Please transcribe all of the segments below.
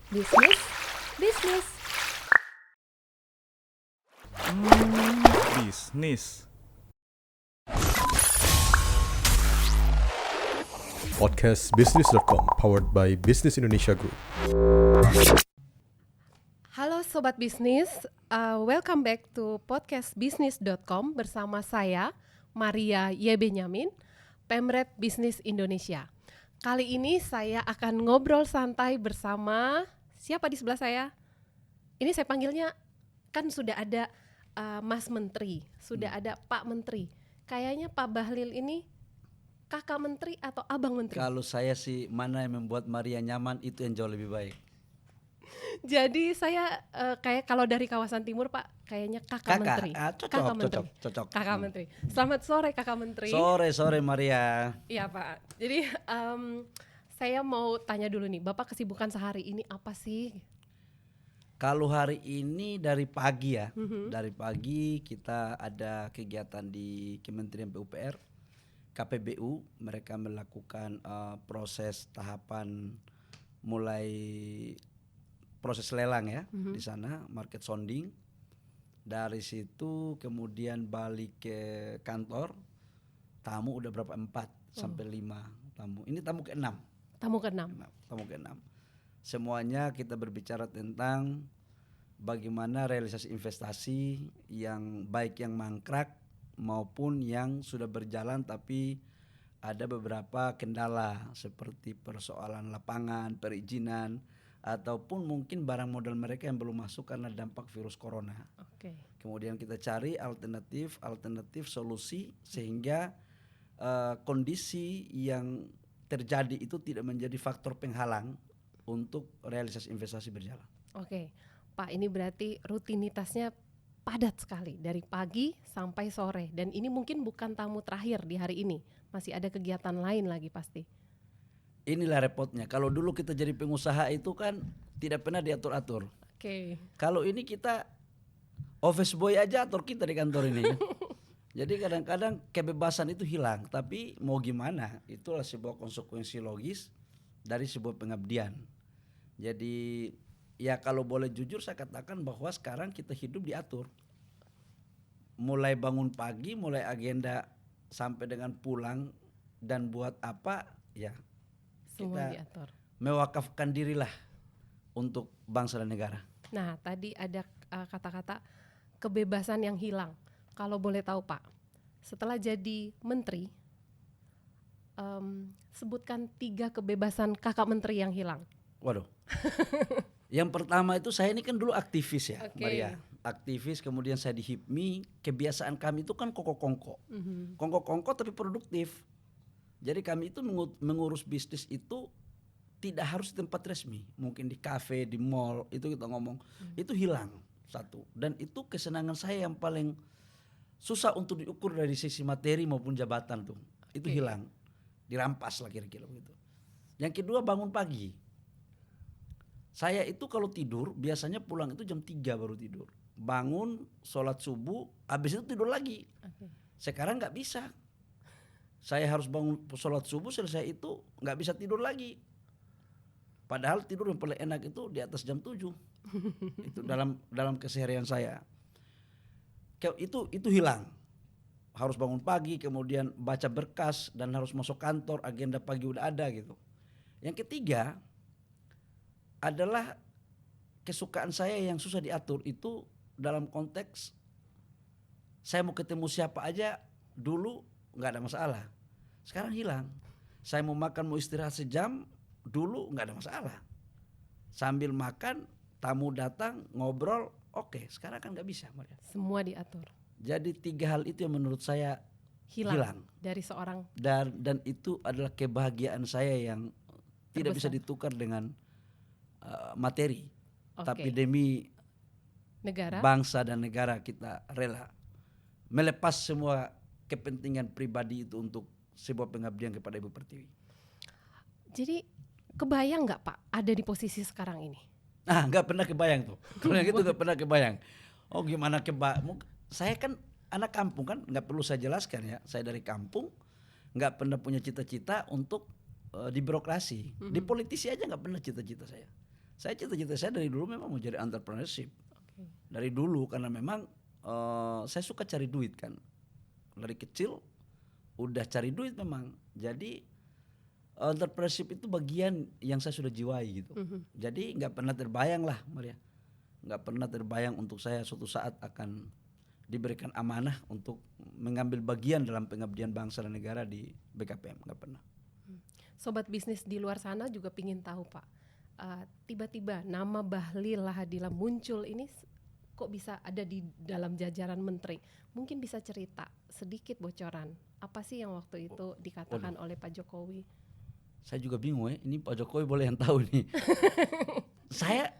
Bisnis, bisnis. Bisnis. Podcast Bisnis.com powered by Business Indonesia Group. Halo Sobat Bisnis, welcome back to podcast Bisnis.com bersama saya, Maria Y. Benyamin, Pemret Bisnis Indonesia. Kali ini saya akan ngobrol santai bersama, siapa di sebelah saya? Ini saya panggilnya, kan sudah ada Mas Menteri, sudah ada Pak Menteri. Kayaknya Pak Bahlil ini kakak menteri atau abang menteri? Kalau saya sih mana yang membuat Maria nyaman itu yang jauh lebih baik. Jadi saya kayak kalau dari kawasan timur Pak, kayaknya kakak menteri. Cocok. Kakak menteri. Selamat sore kakak menteri. Sore Maria. Iya Pak. Jadi saya mau tanya dulu nih, Bapak kesibukan sehari ini apa sih? Kalau hari ini dari pagi ya, dari pagi kita ada kegiatan di Kementerian PUPR, KPBU, mereka melakukan proses tahapan mulai proses lelang ya di sana, market sounding. Dari situ kemudian balik ke kantor, tamu udah berapa 4 sampai 5 tamu. Ini tamu ke-6. Tamu ke-6. Tamu ke-6. Semuanya kita berbicara tentang bagaimana realisasi investasi yang baik yang mangkrak maupun yang sudah berjalan tapi ada beberapa kendala seperti persoalan lapangan, perizinan ataupun mungkin barang modal mereka yang belum masuk karena dampak virus corona. Oke. Kemudian kita cari alternatif solusi sehingga kondisi yang terjadi itu tidak menjadi faktor penghalang untuk realisasi investasi berjalan. Oke. Pak, ini berarti rutinitasnya padat sekali dari pagi sampai sore, dan ini mungkin bukan tamu terakhir di hari ini, masih ada kegiatan lain lagi pasti. Inilah repotnya. Kalau dulu kita jadi pengusaha itu kan tidak pernah diatur-atur. Oke. Kalau ini kita office boy aja atur kita di kantor ini. Jadi kadang-kadang kebebasan itu hilang. Tapi mau gimana? Itulah sebuah konsekuensi logis dari sebuah pengabdian. Jadi ya kalau boleh jujur saya katakan bahwa sekarang kita hidup diatur. Mulai bangun pagi, mulai agenda sampai dengan pulang dan buat apa ya Semua kita diatur. mewakafkan dirilah untuk bangsa dan negara. Nah, tadi ada kata-kata kebebasan yang hilang. Kalau boleh tahu Pak, setelah jadi menteri, sebutkan 3 kebebasan kakak menteri yang hilang. Waduh. Yang pertama itu saya ini kan dulu aktivis ya, Oke. Maria. Aktivis, kemudian saya di HIPMI. Kebiasaan kami itu kan kongko-kongko. Kongko-kongko tapi produktif. Jadi kami itu mengurus bisnis itu tidak harus di tempat resmi. Mungkin di kafe, di mall, itu kita ngomong. Itu hilang satu. Dan itu kesenangan saya yang paling susah untuk diukur dari sisi materi maupun jabatan tuh. Itu Oke. hilang. Dirampas lah kira-kira begitu. Yang kedua bangun pagi. Saya itu kalau tidur biasanya pulang itu jam 3 baru tidur. Bangun, sholat subuh, habis itu tidur lagi. Oke. Sekarang nggak bisa. Saya harus bangun sholat subuh, selesai itu nggak bisa tidur lagi. Padahal tidur yang paling enak itu di atas jam 7. Itu dalam keseharian saya. Itu hilang. Harus bangun pagi, kemudian baca berkas dan harus masuk kantor, agenda pagi udah ada gitu. Yang ketiga adalah kesukaan saya yang susah diatur itu dalam konteks saya mau ketemu siapa aja dulu nggak ada masalah, sekarang hilang. Saya mau makan mau istirahat sejam dulu nggak ada masalah, sambil makan tamu datang ngobrol oke, sekarang kan nggak bisa. Semua diatur. Jadi 3 hal itu yang menurut saya hilang. Dari seorang Dan itu adalah kebahagiaan saya yang tidak bisa Terbesar. ditukar dengan materi. Oke. Tapi demi negara. bangsa dan negara kita rela melepas semua kepentingan pribadi itu untuk sebuah pengabdian kepada Ibu Pertiwi. Jadi kebayang nggak Pak ada di posisi sekarang ini? Nggak pernah kebayang tuh. Kalau yang itu nggak pernah kebayang. Oh gimana saya kan anak kampung kan, nggak perlu saya jelaskan ya. Saya dari kampung, nggak pernah punya cita-cita untuk di birokrasi. Di politisi aja nggak pernah cita-cita saya. Saya cita-cita saya dari dulu memang mau jadi entrepreneurship. Oke. Dari dulu karena memang saya suka cari duit kan. Dari kecil udah cari duit memang. Jadi entrepreneurship itu bagian yang saya sudah jiwai gitu. Jadi nggak pernah terbayang lah Maria. Nggak pernah terbayang untuk saya suatu saat akan diberikan amanah untuk mengambil bagian dalam pengabdian bangsa dan negara di BKPM. Nggak pernah. Sobat bisnis di luar sana juga pingin tahu Pak, tiba-tiba nama Bahlil Lahadilah muncul ini kok bisa ada di dalam jajaran menteri? Mungkin bisa cerita sedikit bocoran apa sih yang waktu itu dikatakan oleh Pak Jokowi? Saya juga bingung ya, ini Pak Jokowi boleh yang tahu nih. Saya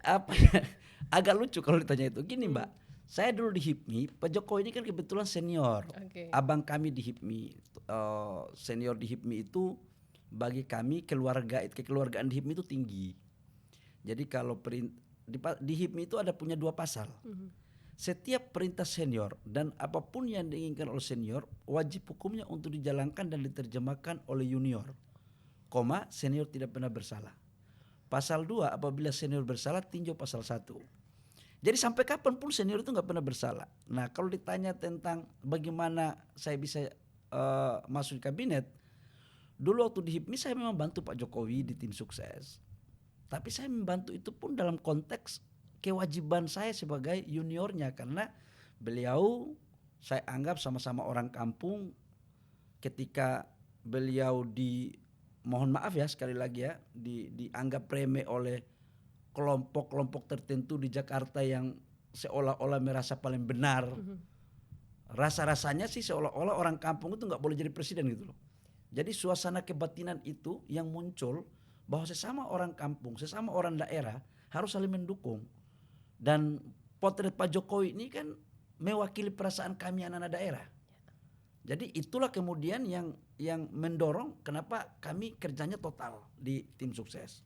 agak lucu kalau ditanya itu. Gini Mbak, saya dulu di HIPMI, Pak Jokowi ini kan kebetulan senior. Oke. Abang kami di HIPMI, senior di HIPMI itu bagi kami kekeluargaan di HIPMI itu tinggi. Jadi kalau di HIPMI itu ada punya 2 pasal. Setiap perintah senior dan apapun yang diinginkan oleh senior wajib hukumnya untuk dijalankan dan diterjemahkan oleh junior. Senior tidak pernah bersalah. Pasal 2 apabila senior bersalah tinjau pasal 1. Jadi sampai kapanpun senior itu nggak pernah bersalah. Nah kalau ditanya tentang bagaimana saya bisa masuk di kabinet, dulu waktu di HIPMI saya memang bantu Pak Jokowi di tim sukses. Tapi saya membantu itu pun dalam konteks kewajiban saya sebagai juniornya. Karena beliau saya anggap sama-sama orang kampung. Ketika beliau mohon maaf ya sekali lagi ya, dianggap remeh oleh kelompok-kelompok tertentu di Jakarta yang seolah-olah merasa paling benar. Rasa-rasanya sih seolah-olah orang kampung itu nggak boleh jadi presiden gitu loh. Jadi suasana kebatinan itu yang muncul bahwa sesama orang kampung, sesama orang daerah harus saling mendukung. Dan potret Pak Jokowi ini kan mewakili perasaan kami anak-anak daerah. Jadi itulah kemudian yang mendorong kenapa kami kerjanya total di tim sukses.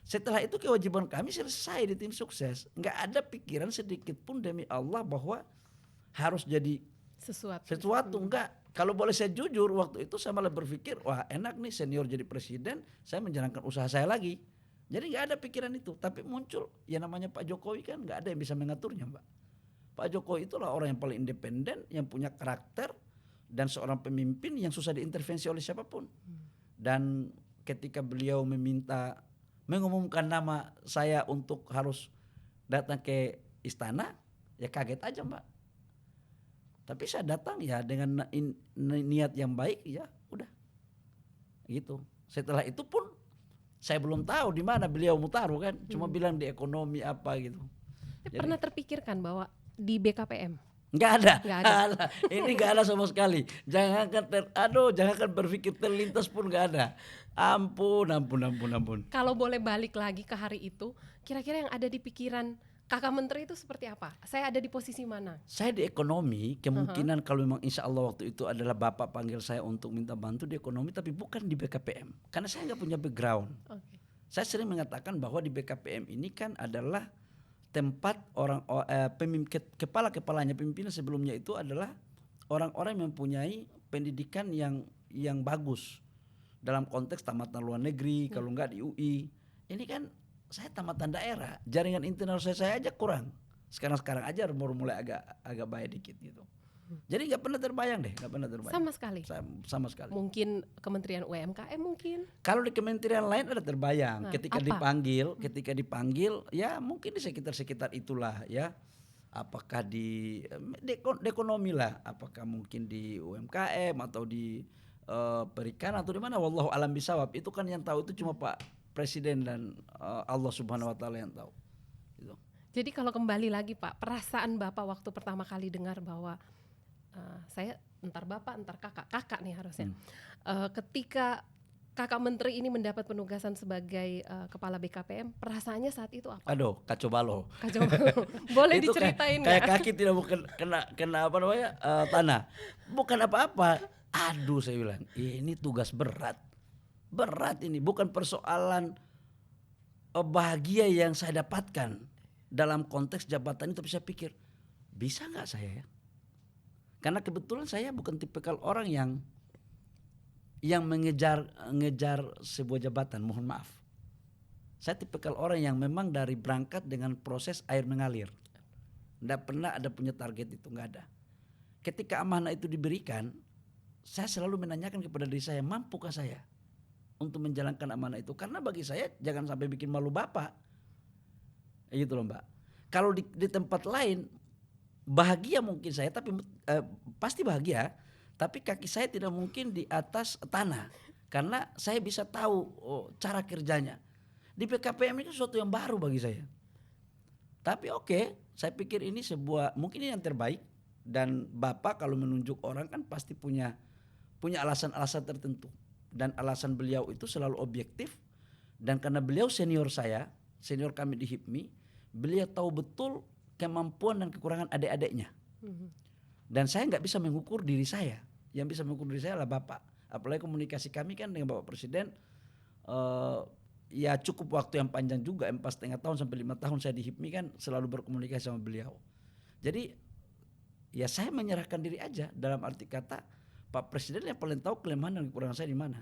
Setelah itu kewajiban kami selesai di tim sukses. Nggak ada pikiran sedikit pun demi Allah bahwa harus jadi sesuatu enggak. Kalau boleh saya jujur waktu itu saya malah berpikir wah enak nih senior jadi presiden, saya menjalankan usaha saya lagi. Jadi nggak ada pikiran itu. Tapi muncul ya namanya Pak Jokowi kan nggak ada yang bisa mengaturnya Mbak. Pak Jokowi itulah orang yang paling independen, yang punya karakter dan seorang pemimpin yang susah diintervensi oleh siapapun. Dan ketika beliau mengumumkan nama saya untuk harus datang ke istana, ya kaget aja Mbak. Tapi saya datang ya dengan niat yang baik ya udah gitu. Setelah itu pun saya belum tahu di mana beliau mau taruh kan, cuma bilang di ekonomi apa gitu. Pernah terpikirkan bahwa di BKPM? Nggak ada. Ini nggak ada sama sekali. Jangankan berpikir terlintas pun nggak ada. Ampun. Kalau boleh balik lagi ke hari itu, kira-kira yang ada di pikiran Kakak Menteri itu seperti apa? Saya ada di posisi mana? Saya di ekonomi, kemungkinan kalau memang insya Allah waktu itu adalah Bapak panggil saya untuk minta bantu di ekonomi, tapi bukan di BKPM. Karena saya nggak punya background. Okay. Saya sering mengatakan bahwa di BKPM ini kan adalah tempat kepala-kepalanya pimpinan sebelumnya itu adalah orang-orang yang mempunyai pendidikan yang bagus dalam konteks tamatan luar negeri, kalau enggak di UI. Ini kan saya tamatan daerah, jaringan internal saya aja kurang. Sekarang aja mulai agak baik dikit gitu. Jadi nggak pernah terbayang deh, nggak pernah terbayang. Sama sekali. Sama sekali. Mungkin Kementerian UMKM mungkin. Kalau di kementerian lain ada terbayang. Ketika dipanggil, ya mungkin di sekitar itulah ya. Apakah di ekonomi lah, apakah mungkin di UMKM atau di perikanan atau di mana? Wallahu alam bisawab. Itu kan yang tahu itu cuma Pak Presiden dan Allah Subhanahu Wa Taala yang tahu. Gitu. Jadi kalau kembali lagi Pak, perasaan Bapak waktu pertama kali dengar bahwa saya entar Bapak, entar kakak nih harusnya. Ketika Kakak Menteri ini mendapat penugasan sebagai kepala BKPM, perasaannya saat itu apa? Aduh, kacau balau. Boleh diceritain nggak? Kayak kaki tidak mau kena apa namanya tanah. Bukan apa-apa. Aduh, saya bilang ini tugas berat ini. Bukan persoalan bahagia yang saya dapatkan dalam konteks jabatan itu. Tapi saya pikir bisa nggak saya ya? Karena kebetulan saya bukan tipikal orang yang mengejar sebuah jabatan, mohon maaf. Saya tipikal orang yang memang dari berangkat dengan proses air mengalir. Tidak pernah ada punya target itu, nggak ada. Ketika amanah itu diberikan, saya selalu menanyakan kepada diri saya, mampukah saya untuk menjalankan amanah itu? Karena bagi saya jangan sampai bikin malu Bapak. Gitu loh Mbak. Kalau di tempat lain bahagia mungkin saya, tapi pasti bahagia, tapi kaki saya tidak mungkin di atas tanah. Karena saya bisa tahu cara kerjanya. Di BKPM itu sesuatu yang baru bagi saya. Tapi oke, saya pikir ini mungkin ini yang terbaik. Dan Bapak kalau menunjuk orang kan pasti punya alasan-alasan tertentu. Dan alasan beliau itu selalu objektif. Dan karena beliau senior kami di HIPMI, beliau tahu betul kemampuan dan kekurangan adik-adiknya. Dan saya nggak bisa mengukur diri saya. Yang bisa mengukur diri saya adalah Bapak. Apalagi komunikasi kami kan dengan Bapak Presiden ya cukup waktu yang panjang juga, 4,5 tahun sampai 5 tahun saya di HIPMI kan selalu berkomunikasi sama beliau. Jadi ya saya menyerahkan diri aja, dalam arti kata Pak Presiden yang paling tahu kelemahan dan kekurangan saya di mana.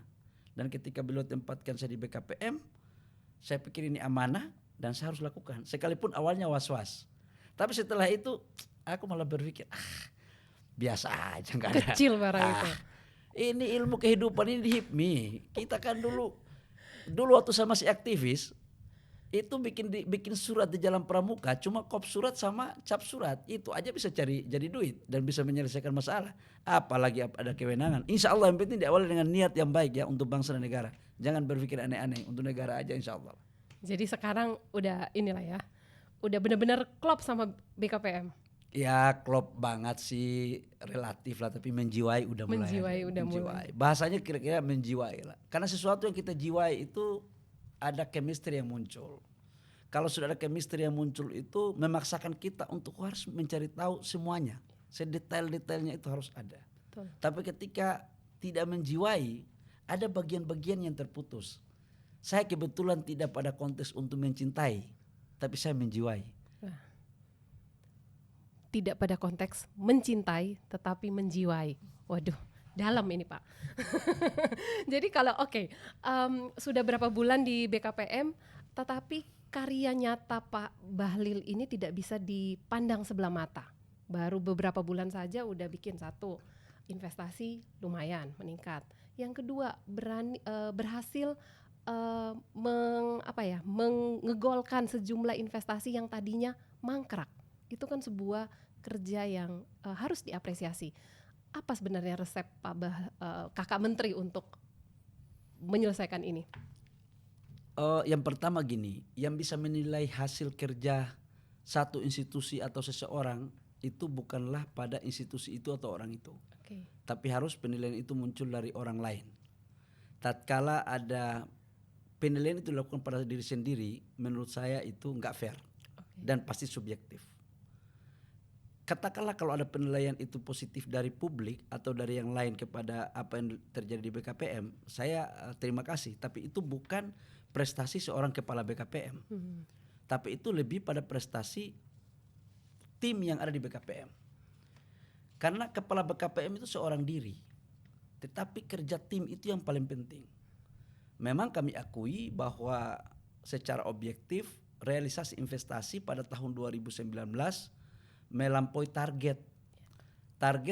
Dan ketika beliau tempatkan saya di BKPM, saya pikir ini amanah dan saya harus lakukan. Sekalipun awalnya was-was. Tapi setelah itu aku malah berpikir biasa aja, nggak ada. Kecil barang itu. Ini ilmu kehidupan ini di HIPMI. Kita kan dulu waktu saya masih aktivis itu bikin surat di Jalan Pramuka, cuma kop surat sama cap surat itu aja bisa jadi duit dan bisa menyelesaikan masalah. Apalagi ada kewenangan. Insya Allah yang penting diawali dengan niat yang baik ya untuk bangsa dan negara. Jangan berpikir aneh-aneh, untuk negara aja insya Allah. Jadi sekarang udah inilah ya, udah benar-benar klop sama BKPM. Ya klop banget sih, relatif lah, tapi menjiwai udah mulai. Mulai. Bahasanya kira-kira menjiwai lah. Karena sesuatu yang kita jiwai itu ada chemistry yang muncul. Kalau sudah ada chemistry yang muncul itu memaksakan kita untuk harus mencari tahu semuanya. Sedetail-detailnya itu harus ada. Betul. Tapi ketika tidak menjiwai, ada bagian-bagian yang terputus. Saya kebetulan tidak pada konteks untuk mencintai, tapi saya menjiwai. Tidak pada konteks mencintai tetapi menjiwai. Waduh, dalam ini Pak. Jadi kalau sudah berapa bulan di BKPM, tetapi karya nyata Pak Bahlil ini tidak bisa dipandang sebelah mata. Baru beberapa bulan saja udah bikin satu investasi lumayan meningkat. Yang kedua berhasil mengegolkan sejumlah investasi yang tadinya mangkrak. Itu kan sebuah kerja yang harus diapresiasi. Apa sebenarnya resep Kakak Menteri untuk menyelesaikan ini? Yang pertama gini, yang bisa menilai hasil kerja satu institusi atau seseorang itu bukanlah pada institusi itu atau orang itu. Okay. Tapi harus penilaian itu muncul dari orang lain. Tatkala ada penilaian itu dilakukan pada diri sendiri, menurut saya itu nggak fair dan pasti subjektif. Katakanlah kalau ada penilaian itu positif dari publik atau dari yang lain kepada apa yang terjadi di BKPM, saya terima kasih. Tapi itu bukan prestasi seorang kepala BKPM. Tapi itu lebih pada prestasi tim yang ada di BKPM. Karena kepala BKPM itu seorang diri. Tetapi kerja tim itu yang paling penting. Memang kami akui bahwa secara objektif realisasi investasi pada tahun 2019 melampaui target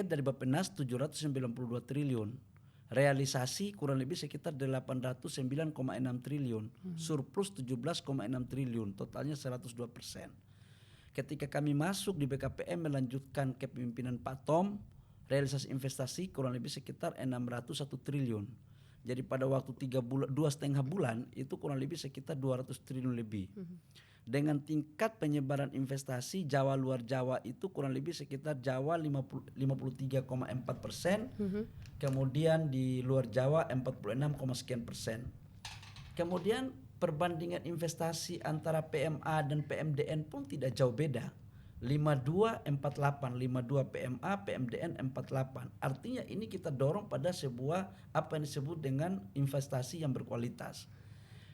dari Bappenas 792 triliun, realisasi kurang lebih sekitar 809,6 triliun, surplus 17,6 triliun, totalnya 102%. Ketika kami masuk di BKPM melanjutkan kepemimpinan Pak Tom, realisasi investasi kurang lebih sekitar 601 triliun. Jadi pada waktu 2,5 bulan itu kurang lebih sekitar 200 triliun lebih. Dengan tingkat penyebaran investasi Jawa luar Jawa itu kurang lebih sekitar Jawa 53,4%, kemudian di luar Jawa 46,sekian%. Kemudian perbandingan investasi antara PMA dan PMDN pun tidak jauh beda. 52-48, 52 PMA, PMDN 48. Artinya ini kita dorong pada sebuah apa yang disebut dengan investasi yang berkualitas.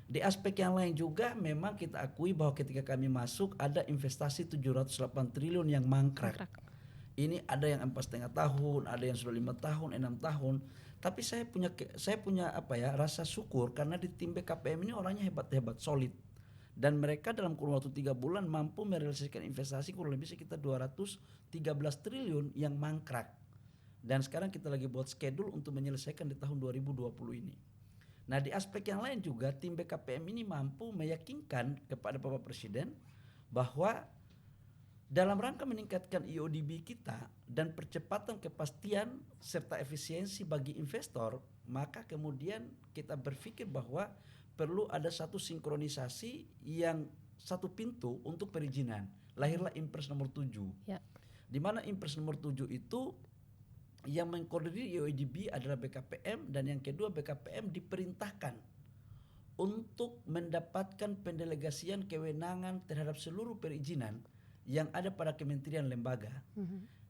Di aspek yang lain juga memang kita akui bahwa ketika kami masuk ada investasi 708 triliun yang mangkrak. Ini ada yang 4,5 tahun, ada yang sudah 5 tahun, 6 tahun. Tapi saya punya rasa syukur karena di tim BKPM ini orangnya hebat-hebat, solid. Dan mereka dalam kurun waktu 3 bulan mampu merealisasikan investasi kurang lebih sekitar 213 triliun yang mangkrak. Dan sekarang kita lagi buat schedule untuk menyelesaikan di tahun 2020 ini. Nah, di aspek yang lain juga tim BKPM ini mampu meyakinkan kepada Bapak Presiden bahwa dalam rangka meningkatkan IODB kita dan percepatan kepastian serta efisiensi bagi investor, maka kemudian kita berpikir bahwa perlu ada satu sinkronisasi yang satu pintu untuk perizinan. Lahirlah Impres nomor 7. Ya. Di mana Impres nomor 7 itu yang mengkoordinir IODB adalah BKPM, dan yang kedua BKPM diperintahkan untuk mendapatkan pendelegasian kewenangan terhadap seluruh perizinan yang ada pada kementerian lembaga.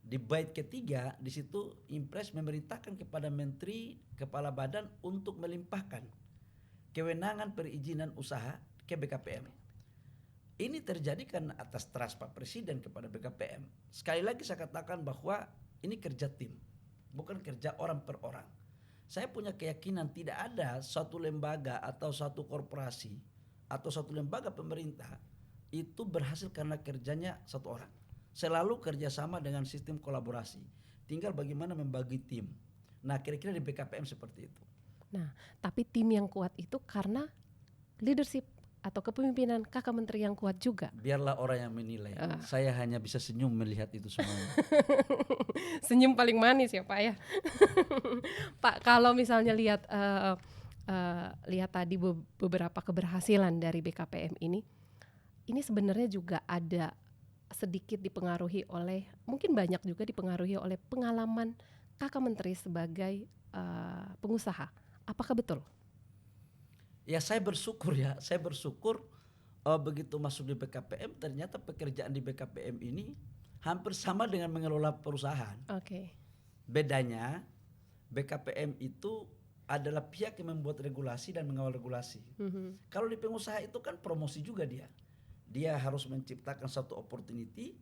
Di bait ketiga di situ Impres memerintahkan kepada menteri kepala badan untuk melimpahkan kewenangan perizinan usaha ke BKPM. Ini terjadi karena atas trust Pak Presiden kepada BKPM. Sekali lagi saya katakan bahwa ini kerja tim, bukan kerja orang per orang. Saya punya keyakinan tidak ada suatu lembaga atau suatu korporasi atau suatu lembaga pemerintah itu berhasil karena kerjanya satu orang. Selalu kerjasama dengan sistem kolaborasi. Tinggal bagaimana membagi tim. Nah, kira-kira di BKPM seperti itu. Nah, tapi tim yang kuat itu karena leadership atau kepemimpinan kakak menteri yang kuat juga. Biarlah orang yang menilai. Saya hanya bisa senyum melihat itu semuanya. Senyum paling manis ya Pak ya. Pak, kalau misalnya lihat tadi beberapa keberhasilan dari BKPM ini sebenarnya juga ada sedikit dipengaruhi oleh, mungkin banyak juga dipengaruhi oleh pengalaman kakak menteri sebagai pengusaha. Apakah betul? Ya, saya bersyukur begitu masuk di BKPM ternyata pekerjaan di BKPM ini hampir sama dengan mengelola perusahaan. Oke. Bedanya BKPM itu adalah pihak yang membuat regulasi dan mengawal regulasi. Kalau di pengusaha itu kan promosi juga dia. Dia harus menciptakan satu opportunity,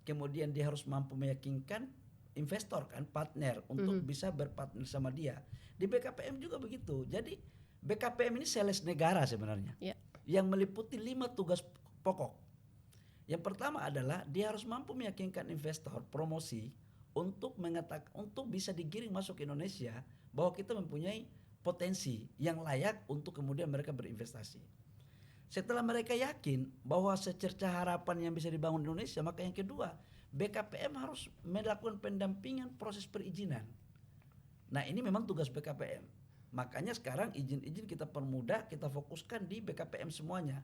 kemudian dia harus mampu meyakinkan investor kan, partner untuk bisa berpartner sama dia. Di BKPM juga begitu. Jadi BKPM ini sales negara sebenarnya, yang meliputi 5 tugas pokok. Yang pertama adalah dia harus mampu meyakinkan investor promosi untuk bisa digiring masuk ke Indonesia bahwa kita mempunyai potensi yang layak untuk kemudian mereka berinvestasi. Setelah mereka yakin bahwa secerca harapan yang bisa dibangun di Indonesia, maka yang kedua BKPM harus melakukan pendampingan proses perizinan. Nah, ini memang tugas BKPM. Makanya sekarang izin-izin kita permudah, kita fokuskan di BKPM semuanya.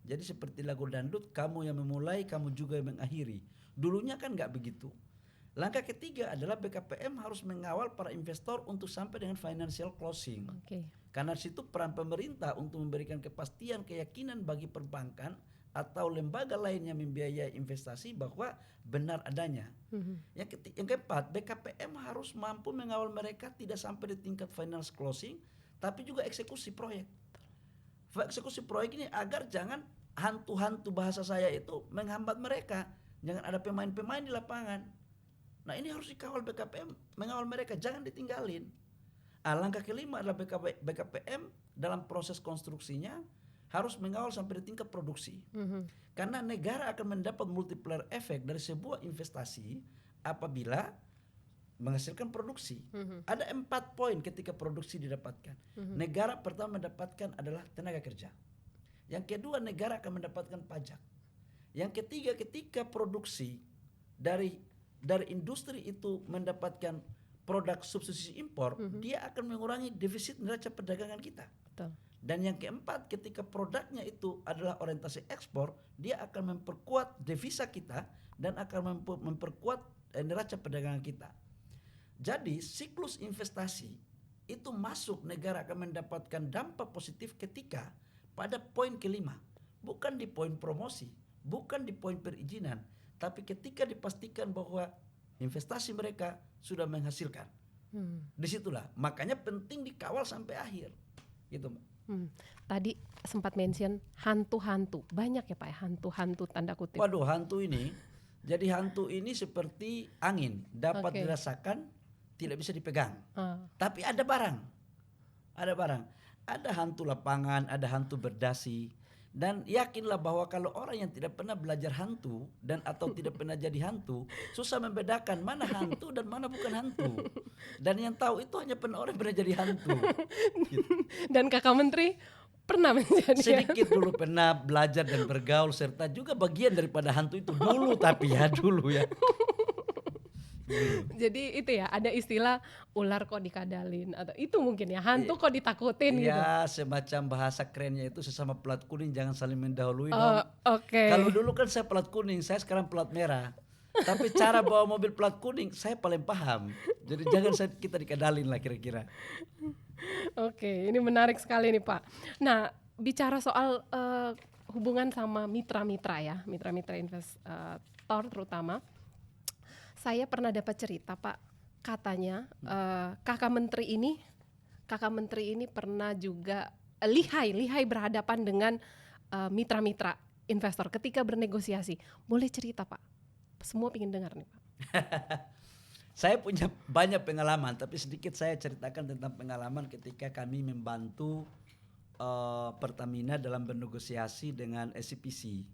Jadi seperti lagu dangdut, kamu yang memulai, kamu juga yang mengakhiri. Dulunya kan nggak begitu. Langkah ketiga adalah BKPM harus mengawal para investor untuk sampai dengan financial closing. Karena situ peran pemerintah untuk memberikan kepastian, keyakinan bagi perbankan atau lembaga lain yang membiayai investasi bahwa benar adanya. Yang keempat, BKPM harus mampu mengawal mereka tidak sampai di tingkat finance closing, tapi juga eksekusi proyek. Eksekusi proyek ini agar jangan hantu-hantu bahasa saya itu menghambat mereka. Jangan ada pemain-pemain di lapangan. Nah, ini harus dikawal BKPM, mengawal mereka, jangan ditinggalin. Langkah kelima adalah BKPM dalam proses konstruksinya harus mengawal sampai di tingkat produksi. Karena negara akan mendapat multiplier efek dari sebuah investasi apabila menghasilkan produksi. Ada 4 poin ketika produksi didapatkan. Negara pertama mendapatkan adalah tenaga kerja. Yang kedua, negara akan mendapatkan pajak. Yang ketiga, ketika produksi dari industri itu mendapatkan produk substitusi impor, dia akan mengurangi defisit neraca perdagangan kita. Betul. Dan yang keempat, ketika produknya itu adalah orientasi ekspor, dia akan memperkuat devisa kita dan akan memperkuat neraca perdagangan kita. Jadi siklus investasi itu masuk, negara akan mendapatkan dampak positif ketika pada poin kelima. Bukan di poin promosi, bukan di poin perizinan, tapi ketika dipastikan bahwa investasi mereka sudah menghasilkan. Disitulah, makanya penting dikawal sampai akhir. Gitu, Mbak. Tadi sempat mention hantu-hantu, banyak ya Pak, hantu-hantu tanda kutip. Waduh, hantu ini, jadi hantu ini seperti angin, dapat dirasakan, tidak bisa dipegang. Tapi ada barang, ada hantu lapangan, ada hantu berdasi. Dan yakinlah bahwa kalau orang yang tidak pernah belajar hantu dan atau tidak pernah jadi hantu, susah membedakan mana hantu dan mana bukan hantu. Dan yang tahu itu hanya pernah orang yang pernah jadi hantu. Dan Kakak Menteri pernah menjadi Sedikit dulu pernah belajar dan bergaul serta juga bagian daripada hantu itu dulu, tapi ya dulu ya. Jadi itu ya, ada istilah ular kok dikadalin atau itu mungkin ya, hantu kok ditakutin gitu. Ya semacam bahasa kerennya itu sesama pelat kuning jangan saling mendahului Oh, dong. oke. Kalau dulu kan saya pelat kuning, saya sekarang pelat merah. Tapi cara bawa mobil pelat kuning saya paling paham. Jadi jangan kita dikadalin lah kira-kira. Oke, ini menarik sekali nih Pak. Nah, bicara soal hubungan sama mitra-mitra ya, mitra-mitra investor terutama. Saya pernah dapat cerita Pak, katanya kakak menteri ini pernah juga lihai berhadapan dengan mitra-mitra investor ketika bernegosiasi. Boleh cerita Pak? Semua ingin dengar nih Pak. Saya punya banyak pengalaman, tapi sedikit saya ceritakan tentang pengalaman ketika kami membantu Pertamina dalam bernegosiasi dengan CPC.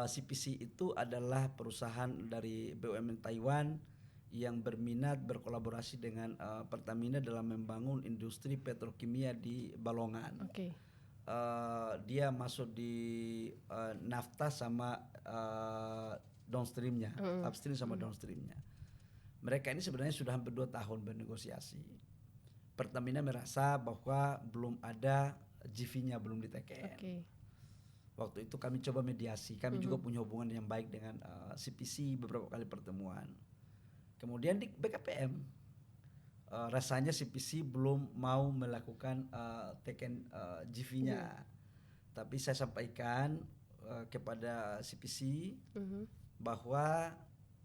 CPC itu adalah perusahaan dari BUMN Taiwan yang berminat berkolaborasi dengan Pertamina dalam membangun industri petrokimia di Balongan. Oke. Dia masuk di nafta sama downstreamnya, upstream sama downstreamnya. Mereka ini sebenarnya sudah hampir 2 tahun bernegosiasi. Pertamina merasa bahwa belum ada GV-nya, belum diteken. Oke. Waktu itu kami coba mediasi, kami juga punya hubungan yang baik dengan CPC, beberapa kali pertemuan. Kemudian di BKPM, rasanya CPC belum mau melakukan teken GV-nya. Tapi saya sampaikan kepada CPC bahwa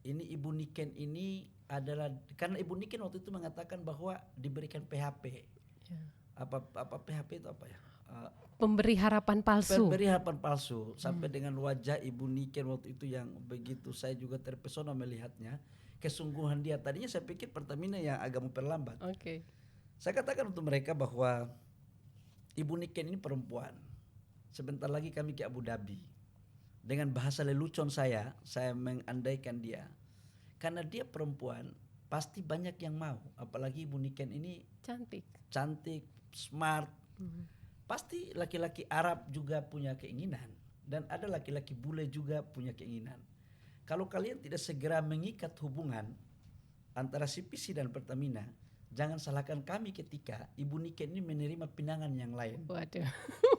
ini Ibu Niken ini adalah, karena Ibu Niken waktu itu mengatakan bahwa diberikan PHP. Apa PHP itu apa ya? Pemberi harapan palsu. Pemberi harapan palsu sampai dengan wajah Ibu Niken waktu itu yang begitu saya juga terpesona melihatnya, kesungguhan dia. Tadinya saya pikir Pertamina yang agak memperlambat. Oke. Saya katakan untuk mereka bahwa Ibu Niken ini perempuan. Sebentar lagi kami ke Abu Dhabi. Dengan bahasa lelucon saya mengandaikan dia. Karena dia perempuan, pasti banyak yang mau. Apalagi Ibu Niken ini cantik, smart. Pasti laki-laki Arab juga punya keinginan. Dan ada laki-laki bule juga punya keinginan. Kalau kalian tidak segera mengikat hubungan antara CPC dan Pertamina, jangan salahkan kami ketika Ibu Niken ini menerima pinangan yang lain. Waduh.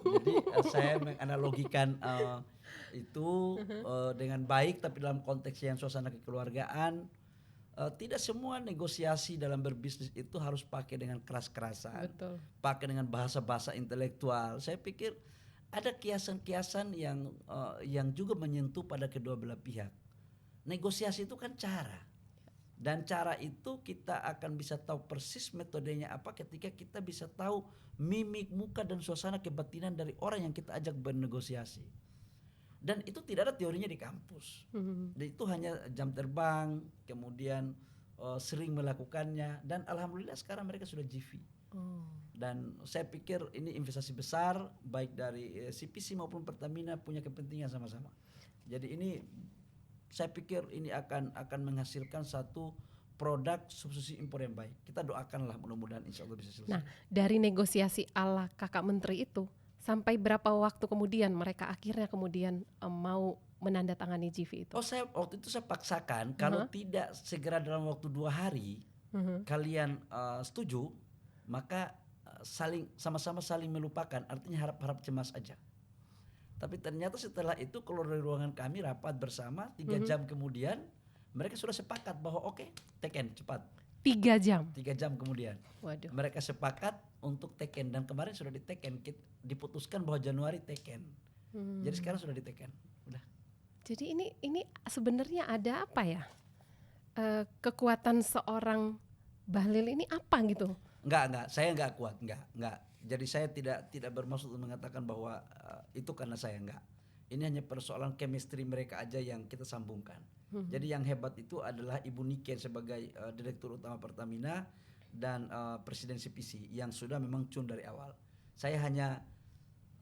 Jadi saya menganalogikan itu dengan baik, tapi dalam konteks yang suasana kekeluargaan. Tidak semua negosiasi dalam berbisnis itu harus pakai dengan keras-kerasan. Betul. Pakai dengan bahasa-bahasa intelektual. Saya pikir ada kiasan-kiasan yang juga menyentuh pada kedua belah pihak. Negosiasi itu kan cara. Dan cara itu kita akan bisa tahu persis metodenya apa ketika kita bisa tahu mimik muka dan suasana kebatinan dari orang yang kita ajak bernegosiasi. Dan itu tidak ada teorinya di kampus. Dan itu hanya jam terbang, kemudian sering melakukannya, dan alhamdulillah sekarang mereka sudah GV. Dan saya pikir ini investasi besar, baik dari CPC maupun Pertamina punya kepentingan sama-sama. Jadi ini saya pikir ini akan menghasilkan satu produk substitusi impor yang baik. Kita doakanlah mudah-mudahan insya Allah bisa selesai. Nah, dari negosiasi ala kakak menteri itu, sampai berapa waktu kemudian mereka akhirnya mau menandatangani GV itu? Saya waktu itu saya paksakan kalau tidak segera dalam waktu 2 hari kalian setuju, maka sama-sama saling melupakan, artinya harap-harap cemas aja. Tapi ternyata setelah itu keluar dari ruangan kami rapat bersama 3 jam kemudian mereka sudah sepakat bahwa oke, teken cepat. 3 jam? 3 jam kemudian. Waduh. Mereka sepakat untuk teken dan kemarin sudah diteken, diputuskan bahwa Januari teken. Jadi sekarang sudah diteken. Udah. Jadi ini sebenarnya ada apa ya? Kekuatan seorang Bahlil ini apa gitu? Enggak, saya enggak kuat, enggak. Jadi saya tidak bermaksud mengatakan bahwa itu karena saya, enggak. Ini hanya persoalan chemistry mereka aja yang kita sambungkan. Jadi yang hebat itu adalah Ibu Niken sebagai Direktur Utama Pertamina dan Presiden CPC yang sudah memang cun dari awal. Saya hanya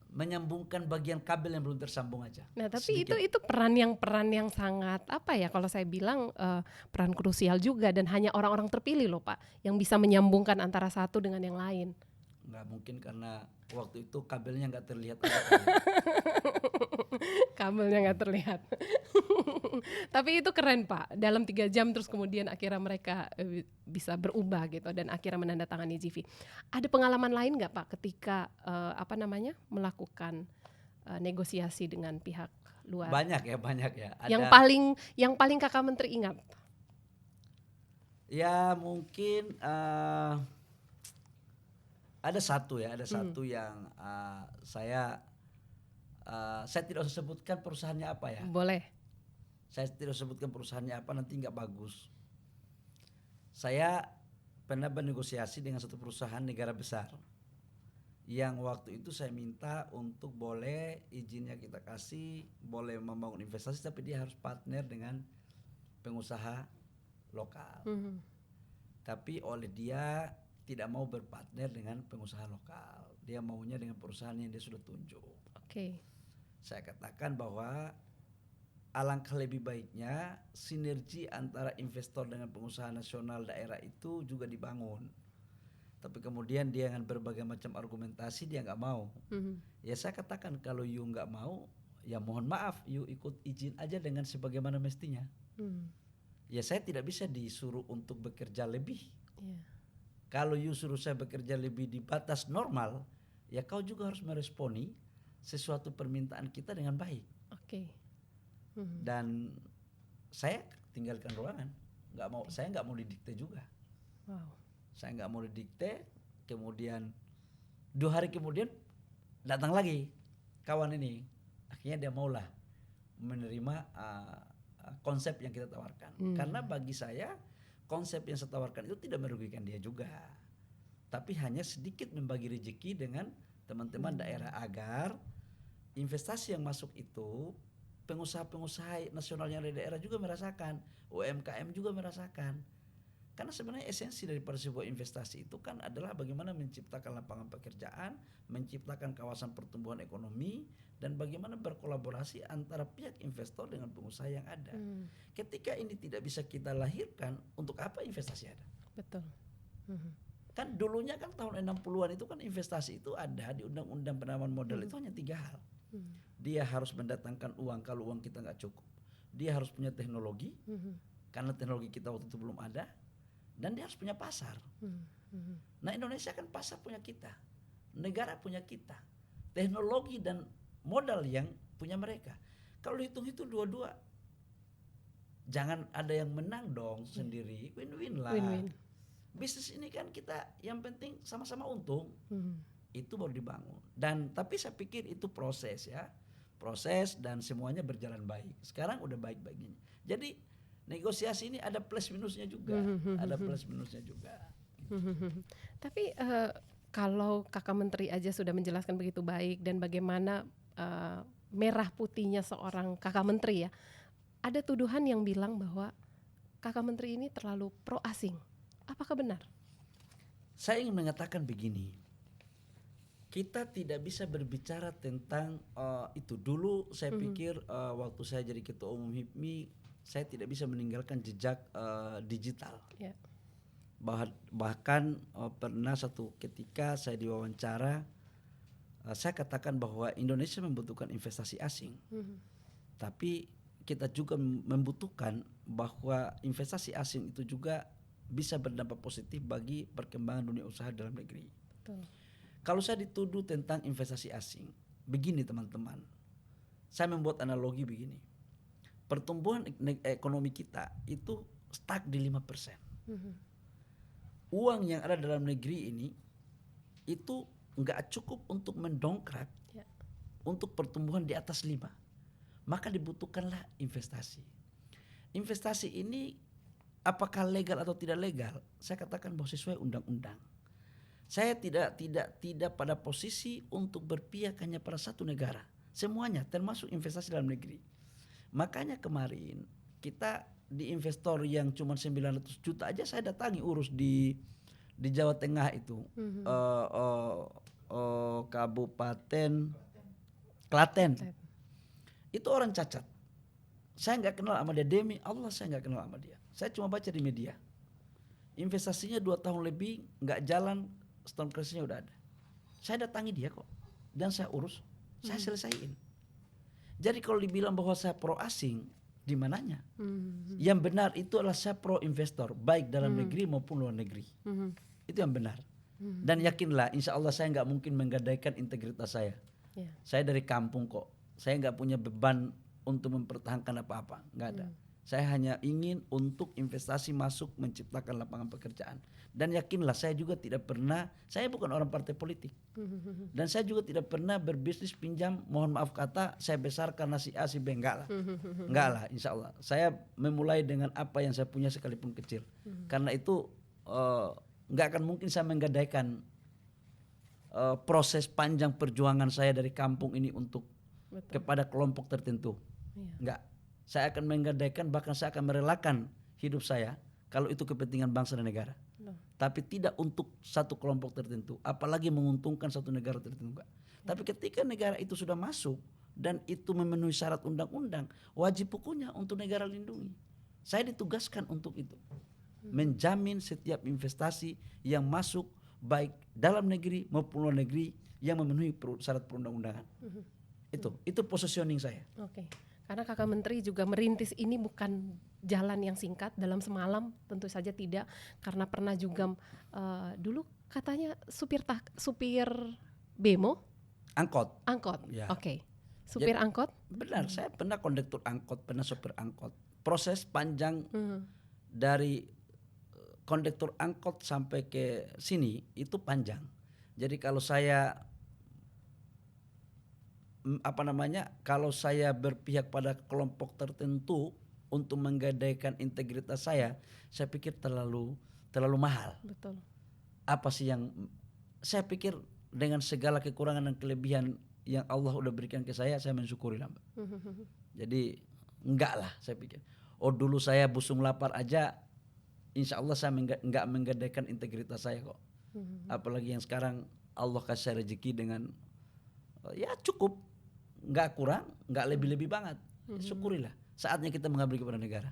menyambungkan bagian kabel yang belum tersambung aja. Nah, tapi Sedikit. itu peran yang sangat apa ya, kalau saya bilang peran krusial juga, dan hanya orang-orang terpilih loh Pak yang bisa menyambungkan antara satu dengan yang lain. Nggak mungkin karena waktu itu kabelnya nggak terlihat. Kabelnya nggak terlihat. Tapi itu keren Pak, dalam 3 jam terus kemudian akhirnya mereka bisa berubah gitu dan akhirnya menandatangani GV. Ada pengalaman lain nggak Pak ketika melakukan negosiasi dengan pihak luar? Banyak ya. Ada, Yang paling Kakak Menteri ingat? ya mungkin ada satu yang saya tidak usah sebutkan perusahaannya apa ya. Boleh. Saya tidak sebutkan perusahaannya apa, nanti nggak bagus. Saya pernah bernegosiasi dengan satu perusahaan negara besar yang waktu itu saya minta untuk boleh izinnya kita kasih, boleh membangun investasi, tapi dia harus partner dengan pengusaha lokal. Tapi oleh dia tidak mau berpartner dengan pengusaha lokal, dia maunya dengan perusahaan yang dia sudah tunjuk. Oke. Saya katakan bahwa alangkah lebih baiknya sinergi antara investor dengan pengusaha nasional daerah itu juga dibangun. Tapi kemudian dia dengan berbagai macam argumentasi dia nggak mau. Ya saya katakan kalau you nggak mau, ya mohon maaf, you ikut izin aja dengan sebagaimana mestinya. Ya saya tidak bisa disuruh untuk bekerja lebih. Yeah. Kalau you suruh saya bekerja lebih di batas normal, ya kau juga harus meresponi sesuatu permintaan kita dengan baik. Oke. Dan saya tinggalkan ruangan, saya nggak mau didikte juga. Wow. Saya nggak mau didikte. Kemudian 2 hari kemudian datang lagi kawan ini, akhirnya dia maulah menerima konsep yang kita tawarkan. Karena bagi saya konsep yang saya tawarkan itu tidak merugikan dia juga, tapi hanya sedikit membagi rezeki dengan teman-teman daerah agar investasi yang masuk itu pengusaha-pengusaha nasional yang ada di daerah juga merasakan, UMKM juga merasakan. Karena sebenarnya esensi daripada sebuah investasi itu kan adalah bagaimana menciptakan lapangan pekerjaan, menciptakan kawasan pertumbuhan ekonomi, dan bagaimana berkolaborasi antara pihak investor dengan pengusaha yang ada. Ketika ini tidak bisa kita lahirkan, untuk apa investasi ada? Betul. Kan dulunya kan tahun 60-an itu kan investasi itu ada di undang-undang penanaman modal itu hanya 3 hal. Dia harus mendatangkan uang kalau uang kita nggak cukup. Dia harus punya teknologi, karena teknologi kita waktu itu belum ada. Dan dia harus punya pasar. Nah Indonesia kan pasar punya kita, negara punya kita, teknologi dan modal yang punya mereka. Kalau hitung-hitung dua-dua, jangan ada yang menang dong sendiri, win-win lah. Win-win. Bisnis ini kan kita yang penting sama-sama untung. Itu baru dibangun. Dan tapi saya pikir itu proses ya. Proses dan semuanya berjalan baik. Sekarang udah baik-baik. Jadi negosiasi ini ada plus minusnya juga. Ada plus minusnya juga. Tapi kalau Kakak Menteri aja sudah menjelaskan begitu baik dan bagaimana merah putihnya seorang Kakak Menteri ya. Ada tuduhan yang bilang bahwa Kakak Menteri ini terlalu pro asing. Apakah benar? Saya ingin mengatakan begini. Kita tidak bisa berbicara tentang itu. Dulu saya pikir waktu saya jadi ketua umum HIPMI, saya tidak bisa meninggalkan jejak digital. Yeah. Bahkan pernah satu ketika saya diwawancara, saya katakan bahwa Indonesia membutuhkan investasi asing. Tapi kita juga membutuhkan bahwa investasi asing itu juga bisa berdampak positif bagi perkembangan dunia usaha dalam negeri. Betul. Kalau saya dituduh tentang investasi asing, begini teman-teman, saya membuat analogi begini. Pertumbuhan ekonomi kita itu stuck di 5%. Uang yang ada dalam negeri ini itu nggak cukup untuk mendongkrak untuk pertumbuhan di atas 5. Maka dibutuhkanlah investasi. Investasi ini apakah legal atau tidak legal? Saya katakan bahwa sesuai undang-undang. Saya tidak pada posisi untuk berpihak hanya pada satu negara. Semuanya termasuk investasi dalam negeri. Makanya kemarin kita di investor yang cuma 900 juta aja saya datangi urus di Jawa Tengah itu. Kabupaten Klaten. Itu orang cacat. Saya nggak kenal sama dia, demi Allah saya nggak kenal sama dia. Saya cuma baca di media. Investasinya 2 tahun lebih nggak jalan, stone crash-nya udah ada. Saya datangi dia kok dan saya urus, saya selesaiin. Jadi kalau dibilang bahwa saya pro asing, di mananya? Yang benar itu adalah saya pro investor, baik dalam negeri maupun luar negeri. Itu yang benar. Dan yakinlah, insya Allah saya nggak mungkin menggadaikan integritas saya. Yeah. Saya dari kampung kok. Saya nggak punya beban untuk mempertahankan apa-apa, nggak ada. Saya hanya ingin untuk investasi masuk menciptakan lapangan pekerjaan. Dan yakinlah saya juga tidak pernah, saya bukan orang partai politik. Dan saya juga tidak pernah berbisnis pinjam, mohon maaf kata, saya besar karena si A, si B, enggak lah. Enggak lah, insya Allah. Saya memulai dengan apa yang saya punya sekalipun kecil. Karena itu enggak akan mungkin saya menggadaikan proses panjang perjuangan saya dari kampung ini untuk kepada kelompok tertentu. Enggak. Saya akan menggadaikan, bahkan saya akan merelakan hidup saya kalau itu kepentingan bangsa dan negara. Tapi tidak untuk satu kelompok tertentu, apalagi menguntungkan satu negara tertentu. Enggak. Tapi ketika negara itu sudah masuk dan itu memenuhi syarat undang-undang, wajib hukumnya untuk negara lindungi. Saya ditugaskan untuk itu. Menjamin setiap investasi yang masuk baik dalam negeri maupun luar negeri yang memenuhi syarat perundang-undangan. Itu positioning saya. Oke. Karena Kakak Menteri juga merintis ini bukan jalan yang singkat dalam semalam, tentu saja tidak. Karena pernah juga dulu katanya supir bemo, Angkot. Ya. Oke. Supir Jadi, angkot? Benar, saya pernah kondektur angkot, pernah supir angkot. Proses panjang dari kondektur angkot sampai ke sini itu panjang. Jadi kalau saya kalau saya berpihak pada kelompok tertentu untuk menggadaikan integritas saya pikir terlalu mahal. Betul. Apa sih yang saya pikir dengan segala kekurangan dan kelebihan yang Allah udah berikan ke saya mensyukuri lah, Mbak. Jadi enggak lah saya pikir. Dulu saya busung lapar aja, insya Allah saya enggak menggadaikan integritas saya kok. Apalagi yang sekarang Allah kasih saya rezeki dengan ya cukup. Nggak kurang, nggak lebih-lebih banget. Syukurilah. Saatnya kita mengabdi kepada negara.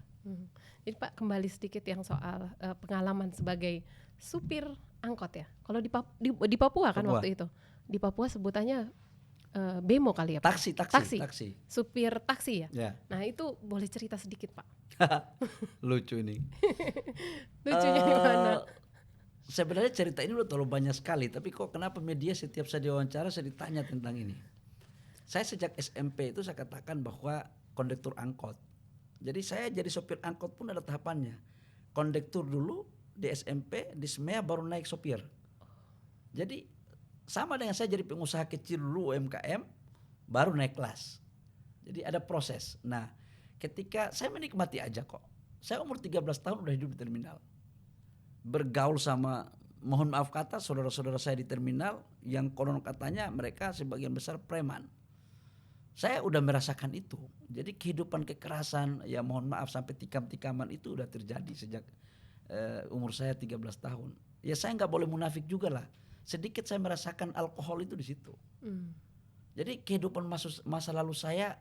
Jadi Pak, kembali sedikit yang soal pengalaman sebagai supir angkot ya. Kalau di Papua kan waktu itu. Di Papua sebutannya bemo kali ya Pak? Taksi. Supir taksi ya? Ya. Nah itu boleh cerita sedikit Pak. Lucu ini. Lucunya gimana? Sebenarnya cerita ini udah terlalu banyak sekali. Tapi kok kenapa media setiap saya diwawancara saya ditanya tentang ini. Saya sejak SMP itu saya katakan bahwa kondektur angkot. Jadi saya jadi sopir angkot pun ada tahapannya. Kondektur dulu di SMP, di SMEA baru naik sopir. Jadi sama dengan saya jadi pengusaha kecil dulu UMKM, baru naik kelas. Jadi ada proses. Nah ketika saya menikmati aja kok. Saya umur 13 tahun udah hidup di terminal. Bergaul sama, mohon maaf kata, saudara-saudara saya di terminal yang konon katanya mereka sebagian besar preman. Saya udah merasakan itu. Jadi kehidupan kekerasan, ya mohon maaf sampai tikam-tikaman itu udah terjadi sejak umur saya 13 tahun. Ya saya nggak boleh munafik juga lah. Sedikit saya merasakan alkohol itu di situ. Jadi kehidupan masa lalu saya,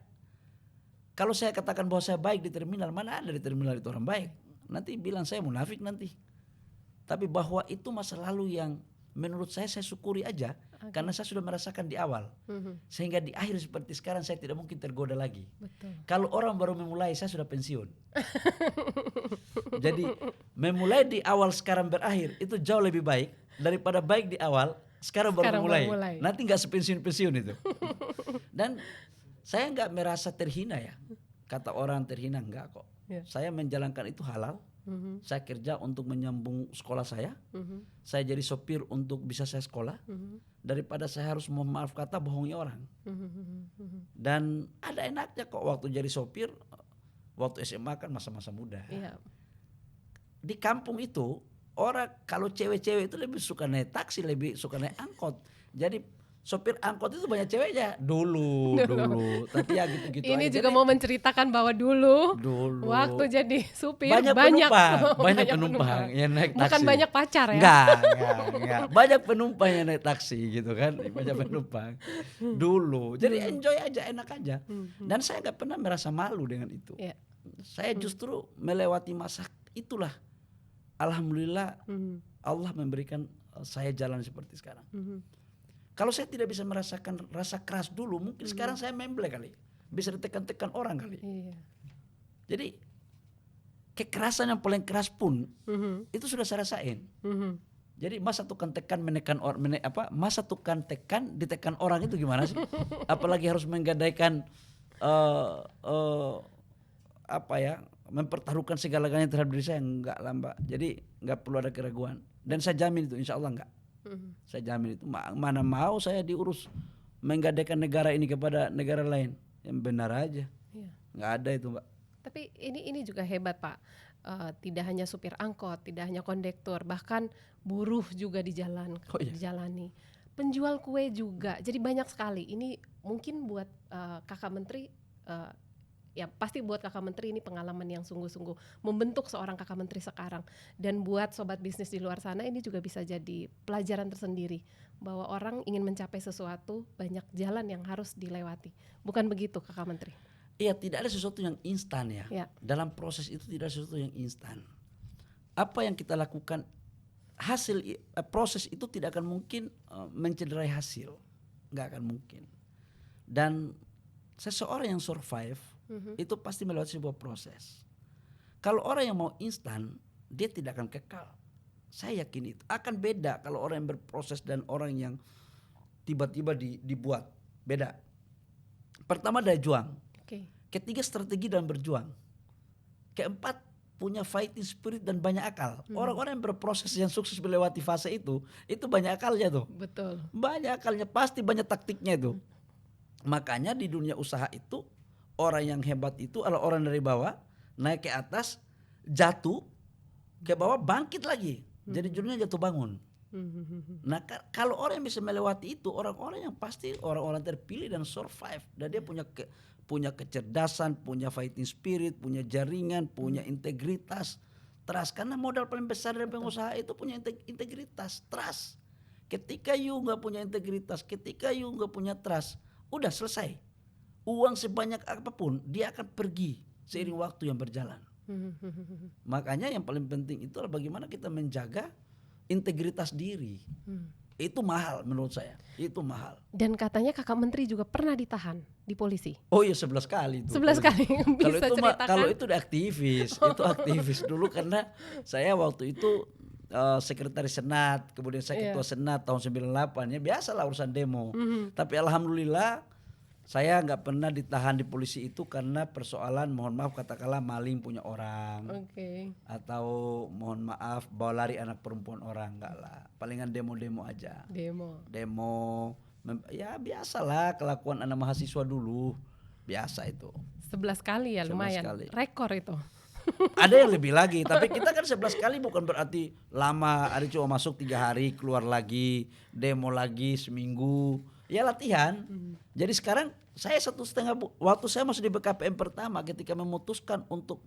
kalau saya katakan bahwa saya baik di terminal, mana ada di terminal itu orang baik. Nanti bilang saya munafik nanti. Tapi bahwa itu masa lalu yang menurut saya syukuri aja. Karena saya sudah merasakan di awal. Sehingga di akhir seperti sekarang saya tidak mungkin tergoda lagi. Betul. Kalau orang baru memulai saya sudah pensiun. Jadi memulai di awal sekarang berakhir itu jauh lebih baik daripada baik di awal sekarang baru memulai. Nanti gak sepensiun-pensiun itu. Dan saya gak merasa terhina ya. Kata orang terhina enggak kok. Yeah. Saya menjalankan itu halal. Saya kerja untuk menyambung sekolah saya. Saya jadi sopir untuk bisa saya sekolah. Daripada saya harus mohon maaf kata bohongi orang. Dan ada enaknya kok waktu jadi sopir. Waktu SMA kan masa-masa muda. Yeah. Di kampung itu orang kalau cewek-cewek itu lebih suka naik taksi, lebih suka naik angkot. Jadi Sopir angkot itu banyak ceweknya dulu. Tapi ya gitu-gitu Ini aja. juga mau menceritakan bahwa dulu waktu jadi supir banyak penumpang yang naik taksi. Bukan banyak pacar ya? Enggak. Banyak penumpang yang naik taksi gitu kan. Banyak penumpang dulu. Jadi enjoy aja, enak aja. Dan saya nggak pernah merasa malu dengan itu. Yeah. Saya justru melewati masa itulah. Alhamdulillah Allah memberikan saya jalan seperti sekarang. Kalau saya tidak bisa merasakan rasa keras dulu, mungkin sekarang saya memble kali. Bisa ditekan-tekan orang kali. Iya. Jadi kekerasan yang paling keras pun itu sudah saya rasain. Jadi masa tukang tekan menekan orang, masa tukang tekan ditekan orang itu gimana sih? Apalagi harus menggadaikan mempertaruhkan segala-galanya terhadap diri saya, enggak lah Mbak. Jadi enggak perlu ada keraguan. Dan saya jamin itu, insya Allah enggak. Saya jamin itu. Mana mau saya diurus menggadaikan negara ini kepada negara lain. Yang benar aja. Iya. Enggak ada itu Mbak. Tapi ini juga hebat Pak. Tidak hanya supir angkot, tidak hanya kondektur, bahkan buruh juga dijalani. Penjual kue juga. Jadi banyak sekali. Ini mungkin buat Kakak Menteri, ya pasti buat Kakak Menteri ini pengalaman yang sungguh-sungguh membentuk seorang Kakak Menteri sekarang. Dan buat sobat bisnis di luar sana ini juga bisa jadi pelajaran tersendiri bahwa orang ingin mencapai sesuatu banyak jalan yang harus dilewati. Bukan begitu Kakak Menteri? Iya, tidak ada sesuatu yang instan ya. Dalam proses itu tidak ada sesuatu yang instan. Apa yang kita lakukan, proses itu tidak akan mungkin mencederai hasil. Nggak akan mungkin. Dan seseorang yang survive itu pasti melewati sebuah proses. Kalau orang yang mau instan, dia tidak akan kekal. Saya yakin itu akan beda kalau orang yang berproses dan orang yang tiba-tiba dibuat. Beda. Pertama daya juang. Ketiga strategi dalam berjuang. Keempat punya fighting spirit dan banyak akal. Orang-orang yang berproses yang sukses melewati fase itu banyak akalnya tuh. Betul. Banyak akalnya, pasti banyak taktiknya itu. Makanya di dunia usaha itu orang yang hebat itu adalah orang dari bawah naik ke atas, jatuh ke bawah, bangkit lagi. Jadi judulnya jatuh bangun. Nah kalau orang yang bisa melewati itu, orang-orang yang pasti orang-orang terpilih dan survive. Dan dia punya kecerdasan, punya fighting spirit, punya jaringan, punya integritas, trust. Karena modal paling besar dari pengusaha itu punya integritas, trust. Ketika you nggak punya integritas, ketika you nggak punya trust, udah selesai. Uang sebanyak apapun dia akan pergi seiring waktu yang berjalan. Makanya yang paling penting itu adalah bagaimana kita menjaga integritas diri. Itu mahal menurut saya. Itu mahal. Dan katanya Kakak Menteri juga pernah ditahan di polisi. Oh iya 11 kali itu. 11 kali. Bisa ceritakan? Kalau itu aktivis, itu aktivis dulu karena saya waktu itu sekretaris senat, kemudian saya ketua senat tahun 98 ya, biasalah urusan demo. Tapi alhamdulillah saya nggak pernah ditahan di polisi itu karena persoalan mohon maaf katakanlah maling punya orang, atau mohon maaf bawa lari anak perempuan orang, enggak lah. Palingan demo-demo aja. Demo, ya biasalah kelakuan anak mahasiswa dulu, biasa itu. 11 kali ya, 11 lumayan. Kali. Rekor itu. Ada yang lebih lagi, tapi kita kan 11 kali bukan berarti lama. Ada cuma masuk 3 hari keluar lagi, demo lagi seminggu. Ya latihan. Jadi sekarang saya 1,5 waktu saya masih di BKPM pertama ketika memutuskan untuk